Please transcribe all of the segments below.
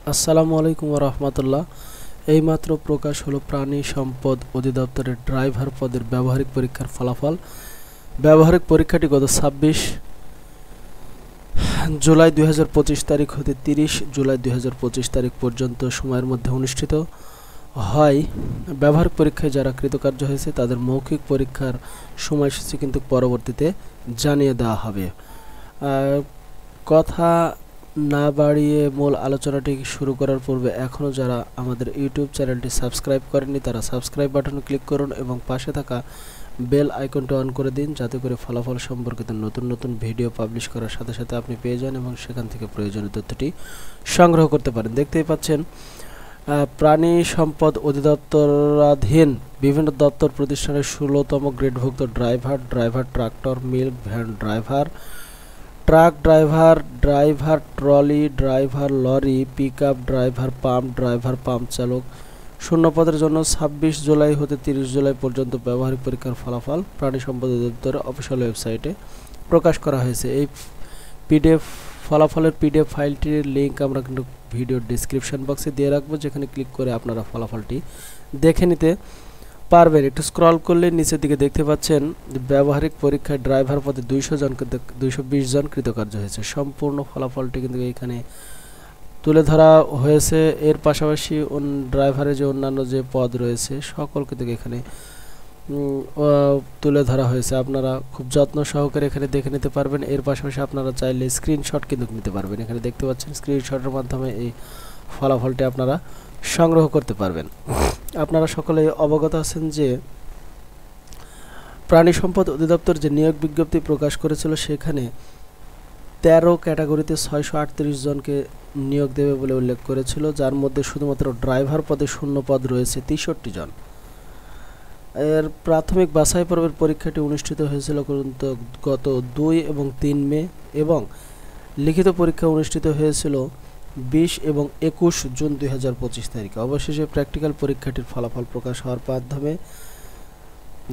আসসালামু আলাইকুম ওয়া রাহমাতুল্লাহ। এইমাত্র প্রকাশ হলো প্রাণী সম্পদ অধিদপ্তরের ড্রাইভার পদের ব্যবহারিক পরীক্ষার ফলাফল। ব্যবহারিক পরীক্ষাটি গত 26 জুলাই 2025 তারিখ হতে 30 জুলাই 2025 তারিখ পর্যন্ত সময়ের মধ্যে অনুষ্ঠিত হয়। ব্যবহারিক পরীক্ষায় যারা কৃতকার্য হয়েছে তাদের মৌখিক পরীক্ষার সময়সূচি কিন্তু পরবর্তীতে জানিয়ে দেওয়া হবে। কথা না বাড়িয়ে মূল আলোচনাটি শুরু করার পূর্বে এখনও যারা আমাদের ইউটিউব চ্যানেলটি সাবস্ক্রাইব করেননি তারা সাবস্ক্রাইব বাটনে ক্লিক করুন এবং পাশে থাকা বেল আইকনটি অন করে দিন, যাতে করে ফলাফল সম্পর্কিত নতুন নতুন ভিডিও পাবলিশ করার সাথে সাথে আপনি পেয়ে যান এবং সেখান থেকে প্রয়োজনীয় তথ্যটি সংগ্রহ করতে পারেন। দেখতেই পাচ্ছেন প্রাণী সম্পদ অধিদপ্তরাধীন বিভিন্ন দপ্তর প্রতিষ্ঠানের 16তম গ্রেডভুক্ত driver tractor, milk van driver, truck driver, driver trolley, driver lorry, pickup driver, pump চালক শূন্য পদের জন্য 26 জুলাই হতে 30 জুলাই পর্যন্ত ব্যবহারিক পরীক্ষার ফলাফল প্রাণী সম্পদ অধিদপ্তরের অফিসিয়াল ওয়েবসাইটে প্রকাশ করা হয়েছে। এই ফলাফলের পিডিএফ ফাইলটির লিঙ্ক আমরা কিন্তু ভিডিও ডেসক্রিপশন বক্সে দিয়ে রাখবো, যেখানে ক্লিক করে আপনারা ফলাফলটি দেখে নিতে পারবেন। একটু স্ক্রল করলে নিচের দিকে দেখতে পাচ্ছেন ব্যবহারিক পরীক্ষায় ড্রাইভার পদে 220 জন কৃতকার্য হয়েছে। সম্পূর্ণ ফলাফলটি কিন্তু এখানে তুলে ধরা হয়েছে। এর পাশাপাশি ড্রাইভারের যে অন্যান্য যে পদ রয়েছে সকল কিন্তু এখানে তুলে ধরা হয়েছে। আপনারা খুব যত্ন সহকারে এখানে দেখে নিতে পারবেন। এর পাশাপাশি আপনারা চাইলে স্ক্রিনশট কিন্তু নিতে পারবেন। এখানে দেখতে পাচ্ছেন স্ক্রিনশটের মাধ্যমে এই ফলাফলটি আপনারা সংগ্রহ করতে পারবেন। আপনারা সকলে অবগত আছেন যে প্রাণী সম্পদ অধিদপ্তর যে নিয়োগ বিজ্ঞপ্তি প্রকাশ করেছিল সেখানে 13 ক্যাটাগরিতে 638 জনকে নিয়োগ দেবে বলে উল্লেখ করেছিল, যার মধ্যে শুধুমাত্র ড্রাইভার পদে শূন্য পদ রয়েছে 63 জন। এর প্রাথমিক বাছাই পর্বের পরীক্ষাটি অনুষ্ঠিত হয়েছিল গত 2 এবং 3 মে এবং লিখিত পরীক্ষা অনুষ্ঠিত হয়েছিল 20 এবং 21 জুন 2025 তারিখে। অবশেষে প্র্যাকটিক্যাল পরীক্ষাটির ফলাফল প্রকাশ হওয়ার মাধ্যমে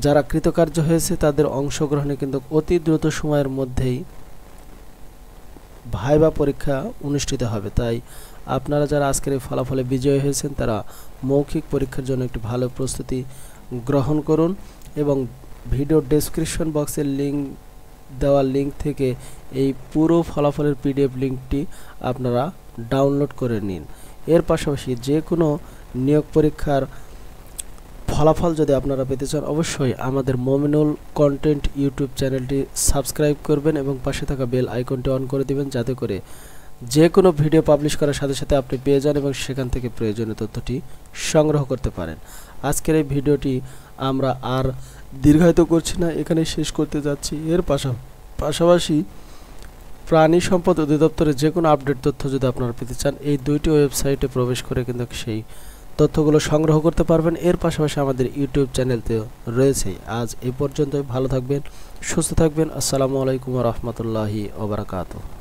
যারা কৃতকার্য হয়েছে তাদের অংশগ্রহণে কিন্তু অতি দ্রুত সময়ের মধ্যেই ভাইবা পরীক্ষা অনুষ্ঠিত হবে। তাই আপনারা যারা আজকের এই ফলাফলে বিজয়ী হয়েছেন তারা মৌখিক পরীক্ষার জন্য একটি ভালো প্রস্তুতি গ্রহণ করুন এবং ভিডিও ডেসক্রিপশন বক্সের দেওয়া লিঙ্ক থেকে এই পুরো ফলাফলের পিডিএফ লিঙ্কটি আপনারা ডাউনলোড করে নিন। এর পাশাপাশি যে কোনো নিয়োগ পরীক্ষার ফলাফল যদি আপনারা পেতে চান অবশ্যই আমাদের মমিনুল কন্টেন্ট ইউটিউব চ্যানেলটি সাবস্ক্রাইব করবেন এবং পাশে থাকা বেল আইকনটি অন করে দিবেন, যাতে করে যে কোনো ভিডিও পাবলিশ করার সাথে সাথে আপনি পেয়ে যান এবং সেখান থেকে প্রয়োজনীয় তথ্যটি সংগ্রহ করতে পারেন। আজকের এই ভিডিওটি আমরা আর দীর্ঘায়িত করছি না, এখানে শেষ করতে যাচ্ছি। এর পাশাপাশি প্রাণী সম্পদ অধিদপ্তরের যে কোনো আপডেট তথ্য যদি আপনারা পেতে চান এই দুইটি ওয়েবসাইটে প্রবেশ করে কিন্তু সেই তথ্যগুলো সংগ্রহ করতে পারবেন। এর পাশাপাশি আমাদের ইউটিউব চ্যানেলতেও রয়েছে। আজ এই পর্যন্তই। ভালো থাকবেন, সুস্থ থাকবেন। আসসালামু আলাইকুম ওয়া রাহমাতুল্লাহি ওয়া বারাকাতুহু।